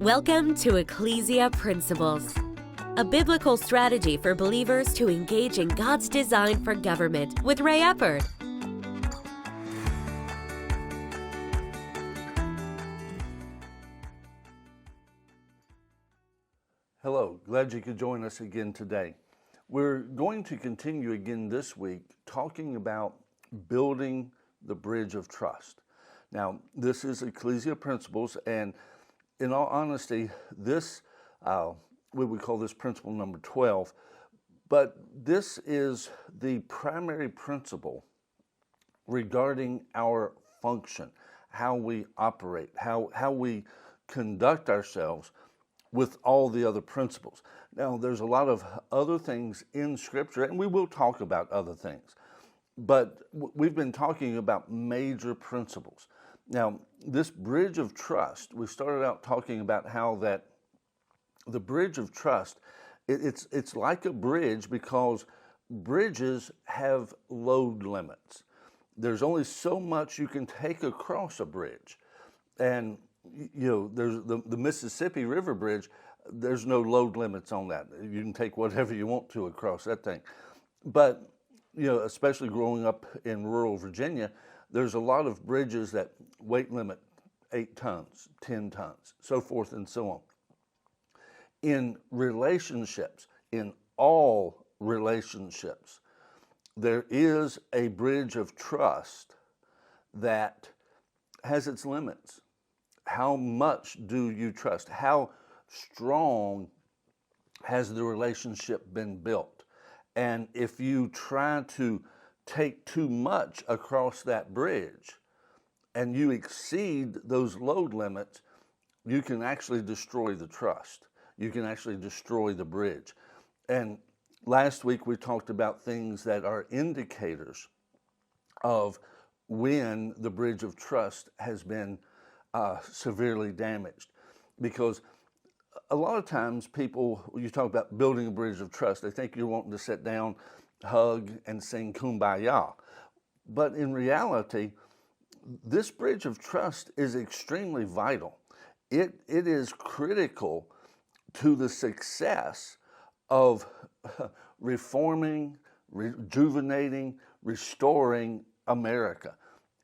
Welcome to Ecclesia Principles, a biblical strategy for believers to engage in God's design for government with Ray Eppard. Hello, glad you could join us again today. We're going to continue again this week talking about building the bridge of trust. Now, this is Ecclesia Principles, and in all honesty, this, we would call this principle number 12, but this is the primary principle regarding our function, how we operate, how we conduct ourselves with all the other principles. Now, there's a lot of other things in Scripture, and we will talk about other things, but we've been talking about major principles. Now, this bridge of trust, we started out talking about how that the bridge of trust, it's like a bridge because bridges have load limits. There's only so much you can take across a bridge. And, you know, there's the Mississippi River Bridge, there's no load limits on that. You can take whatever you want to across that thing. But, you know, especially growing up in rural Virginia, there's a lot of bridges that weight limit 8 tons, 10 tons, so forth and so on. In relationships, in all relationships, there is a bridge of trust that has its limits. How much do you trust? How strong has the relationship been built? And if you try to take too much across that bridge and you exceed those load limits, you can actually destroy the trust. You can actually destroy the bridge. And last week we talked about things that are indicators of when the bridge of trust has been severely damaged. Because a lot of times people, when you talk about building a bridge of trust, they think you're wanting to sit down, hug, and sing Kumbaya. But in reality, this bridge of trust is extremely vital. It is critical to the success of reforming, rejuvenating, restoring America.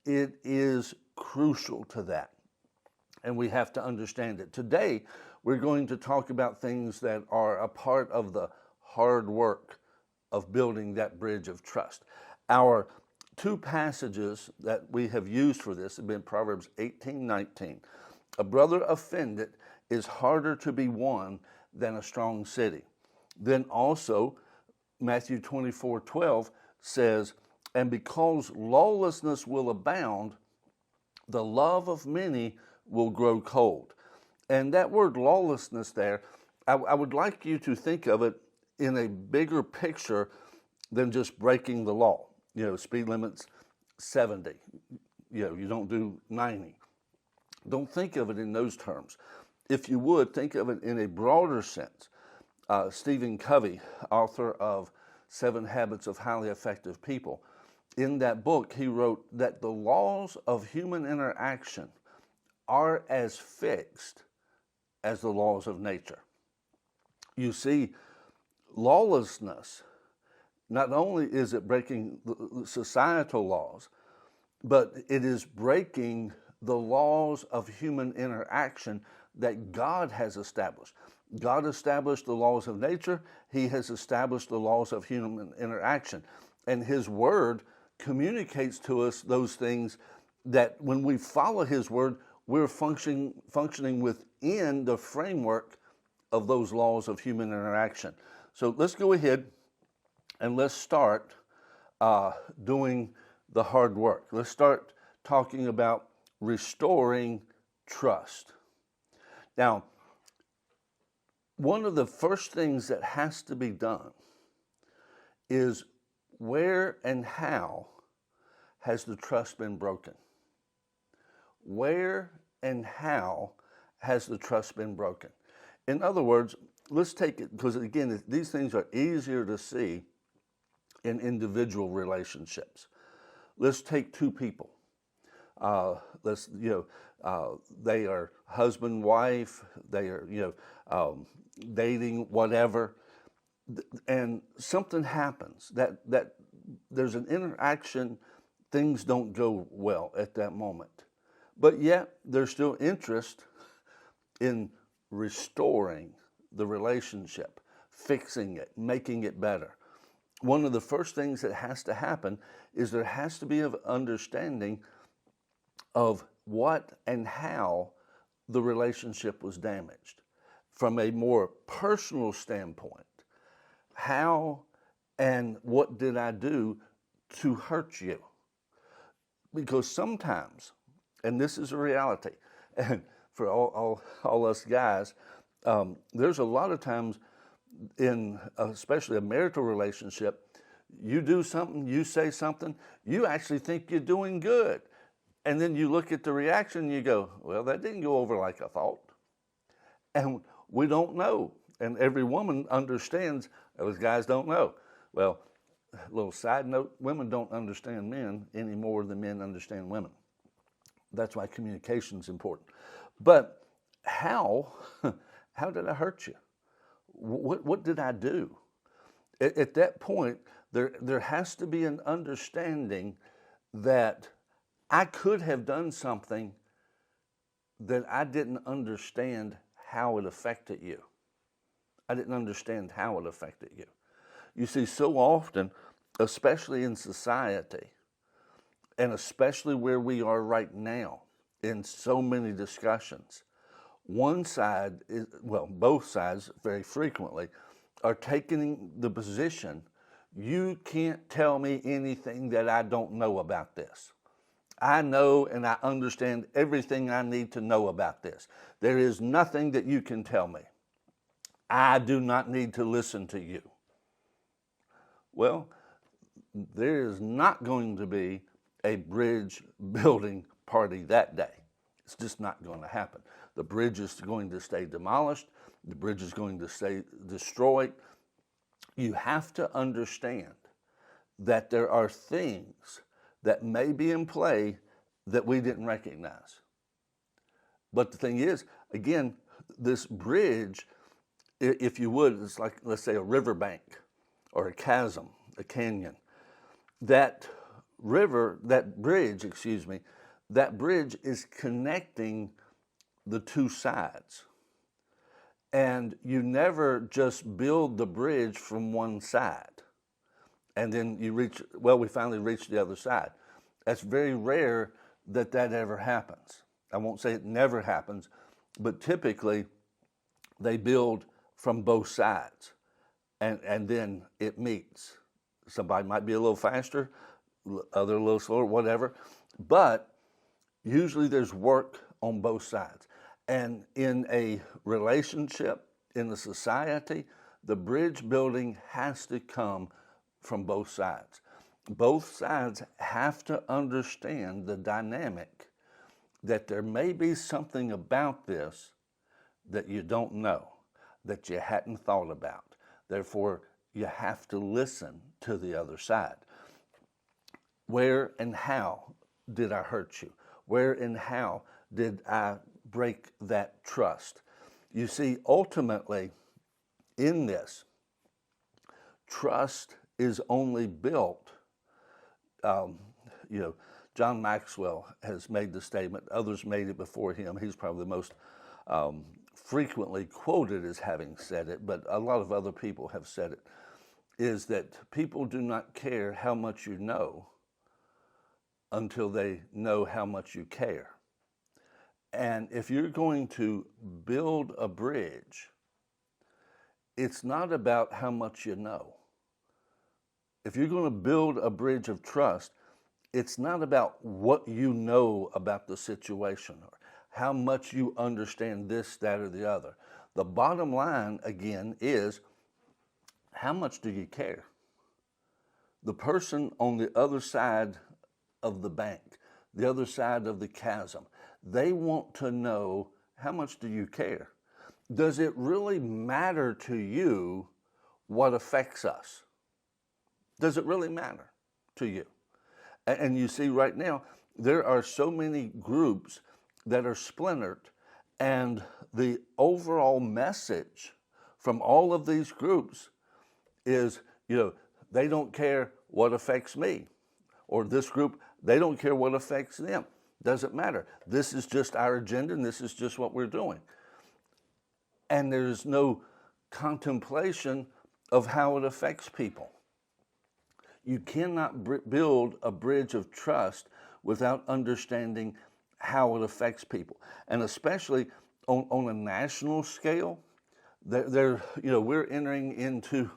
It is crucial to that, and we have to understand it. Today, we're going to talk about things that are a part of the hard work of building that bridge of trust. Our two passages that we have used for this have been Proverbs 18:19. A brother offended is harder to be won than a strong city. Then also, Matthew 24:12 says, and because lawlessness will abound, the love of many will grow cold. And that word lawlessness there, I would like you to think of it in a bigger picture than just breaking the law. You know, speed limit's 70. You know, you don't do 90. Don't think of it in those terms. If you would, think of it in a broader sense. Stephen Covey, author of 7 Habits of Highly Effective People, in that book, he wrote that the laws of human interaction are as fixed as the laws of nature. You see, lawlessness, not only is it breaking the societal laws, but it is breaking the laws of human interaction that God has established. God established the laws of nature. He has established the laws of human interaction. And His Word communicates to us those things that when we follow His Word, we're functioning within the framework of those laws of human interaction. So let's go ahead and let's start doing the hard work. Let's start talking about restoring trust. Now, one of the first things that has to be done is where and how has the trust been broken? Where and how has the trust been broken? In other words, let's take it, because again, these things are easier to see in individual relationships. Let's take two people. they are husband, wife, they are, dating, whatever, and something happens that there's an interaction, things don't go well at that moment. But yet there's still interest in restoring the relationship, fixing it, making it better. One of the first things that has to happen is there has to be an understanding of what and how the relationship was damaged. From a more personal standpoint, how and what did I do to hurt you? Because sometimes, and this is a reality, and for all us guys, there's a lot of times in especially a marital relationship, you do something, you say something, you actually think you're doing good. And then you look at the reaction and you go, well, that didn't go over like I thought. And we don't know. And every woman understands, those guys don't know. Well, a little side note, women don't understand men any more than men understand women. That's why communication is important. But how did I hurt you? What did I do? At that point, there has to be an understanding that I could have done something that I didn't understand how it affected you. I didn't understand how it affected you. You see, so often, especially in society, and especially where we are right now, in so many discussions, one side is, well, both sides very frequently are taking the position, you can't tell me anything that I don't know about this. I know and I understand everything I need to know about this. There is nothing that you can tell me. I do not need to listen to you. Well, there is not going to be a bridge building party that day. It's just not going to happen. The bridge is going to stay demolished. The bridge is going to stay destroyed. You have to understand that there are things that may be in play that we didn't recognize. But the thing is, again, this bridge, if you would, it's like, let's say, a riverbank or a chasm, a canyon. That bridge is connecting the two sides. And you never just build the bridge from one side and then we finally reach the other side. That's very rare that ever happens. I won't say it never happens, but typically they build from both sides and then it meets. Somebody might be a little faster, other a little slower, whatever, but usually there's work on both sides. And in a relationship, in a society, the bridge building has to come from both sides. Both sides have to understand the dynamic that there may be something about this that you don't know, that you hadn't thought about. Therefore, you have to listen to the other side. Where and how did I hurt you? Where and how did I break that trust? You see, ultimately, in this, trust is only built, John Maxwell has made the statement, others made it before him. He's probably the most frequently quoted as having said it, but a lot of other people have said it, is that people do not care how much you know until they know how much you care. And if you're going to build a bridge, it's not about how much you know. If you're going to build a bridge of trust, it's not about what you know about the situation or how much you understand this, that, or the other. The bottom line, again, is how much do you care? The person on the other side of the bank, the other side of the chasm, they want to know, how much do you care? Does it really matter to you what affects us? Does it really matter to you? And you see right now, there are so many groups that are splintered, and the overall message from all of these groups is, they don't care what affects me, or this group, they don't care what affects them. Doesn't matter. This is just our agenda, and this is just what we're doing. And there's no contemplation of how it affects people. You cannot build a bridge of trust without understanding how it affects people. And especially on a national scale, we're entering into,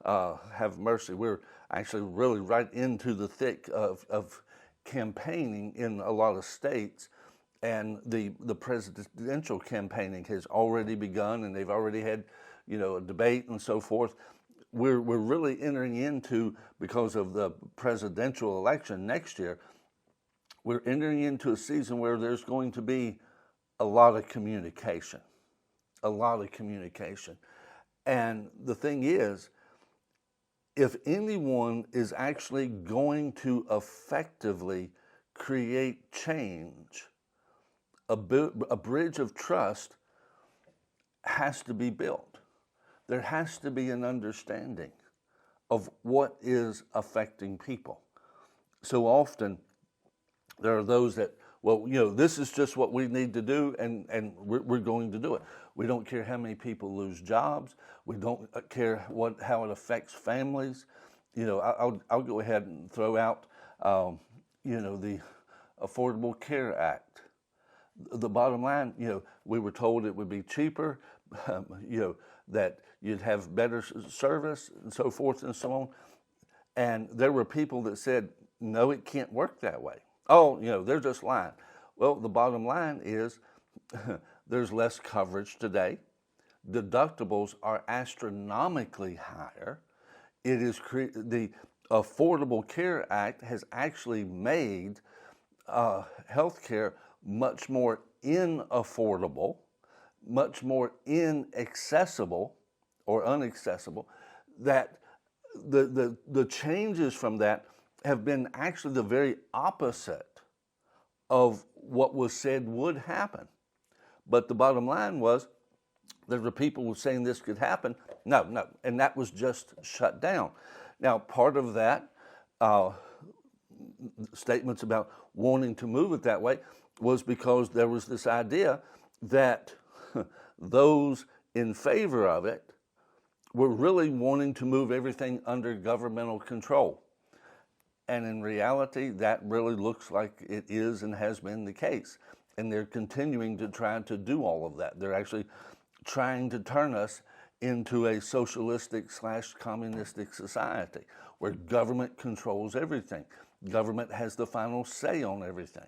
have mercy, we're actually really right into the thick of campaigning in a lot of states, and the presidential campaigning has already begun, and they've already had, a debate and so forth. We're really entering into, because of the presidential election next year, we're entering into a season where there's going to be a lot of communication. And the thing is, if anyone is actually going to effectively create change, a bridge of trust has to be built. There has to be an understanding of what is affecting people. So often, there are those that, this is just what we need to do, and we're going to do it. We don't care how many people lose jobs. We don't care how it affects families. I'll go ahead and throw out, the Affordable Care Act. The bottom line, we were told it would be cheaper, that you'd have better service and so forth and so on. And there were people that said, no, it can't work that way. Oh, they're just lying. Well, the bottom line is there's less coverage today. Deductibles are astronomically higher. It is the Affordable Care Act has actually made health care much more inaffordable, much more inaccessible or unaccessible, that the changes from that have been actually the very opposite of what was said would happen. But the bottom line was, there were people who were saying this could happen. No, and that was just shut down. Now, part of that, statements about wanting to move it that way, was because there was this idea that those in favor of it were really wanting to move everything under governmental control. And in reality, that really looks like it is and has been the case. And they're continuing to try to do all of that. They're actually trying to turn us into a socialistic/communistic society where government controls everything. Government has the final say on everything.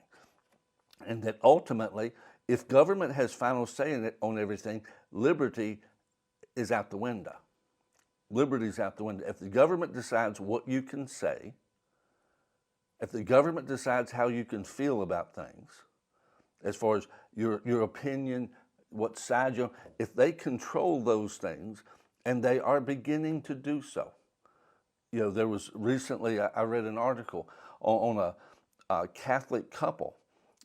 And that ultimately, if government has final say on everything, liberty is out the window. Liberty's out the window. If the government decides what you can say, if the government decides how you can feel about things, as far as your opinion, what side you're, if they control those things, and they are beginning to do so. There was recently, I read an article on a Catholic couple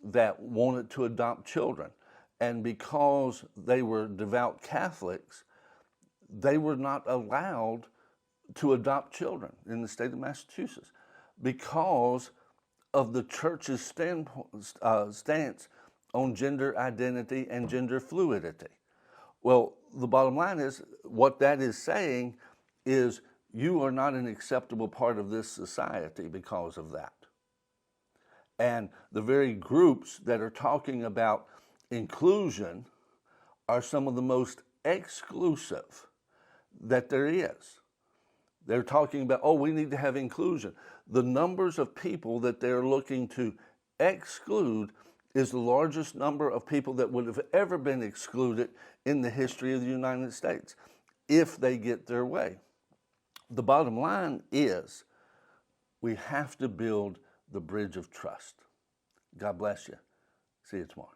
that wanted to adopt children. And because they were devout Catholics, they were not allowed to adopt children in the state of Massachusetts because of the church's stance on gender identity and gender fluidity. Well, the bottom line is, what that is saying is, you are not an acceptable part of this society because of that. And the very groups that are talking about inclusion are some of the most exclusive that there is. They're talking about, we need to have inclusion. The numbers of people that they're looking to exclude is the largest number of people that would have ever been excluded in the history of the United States, if they get their way. The bottom line is, we have to build the bridge of trust. God bless you. See you tomorrow.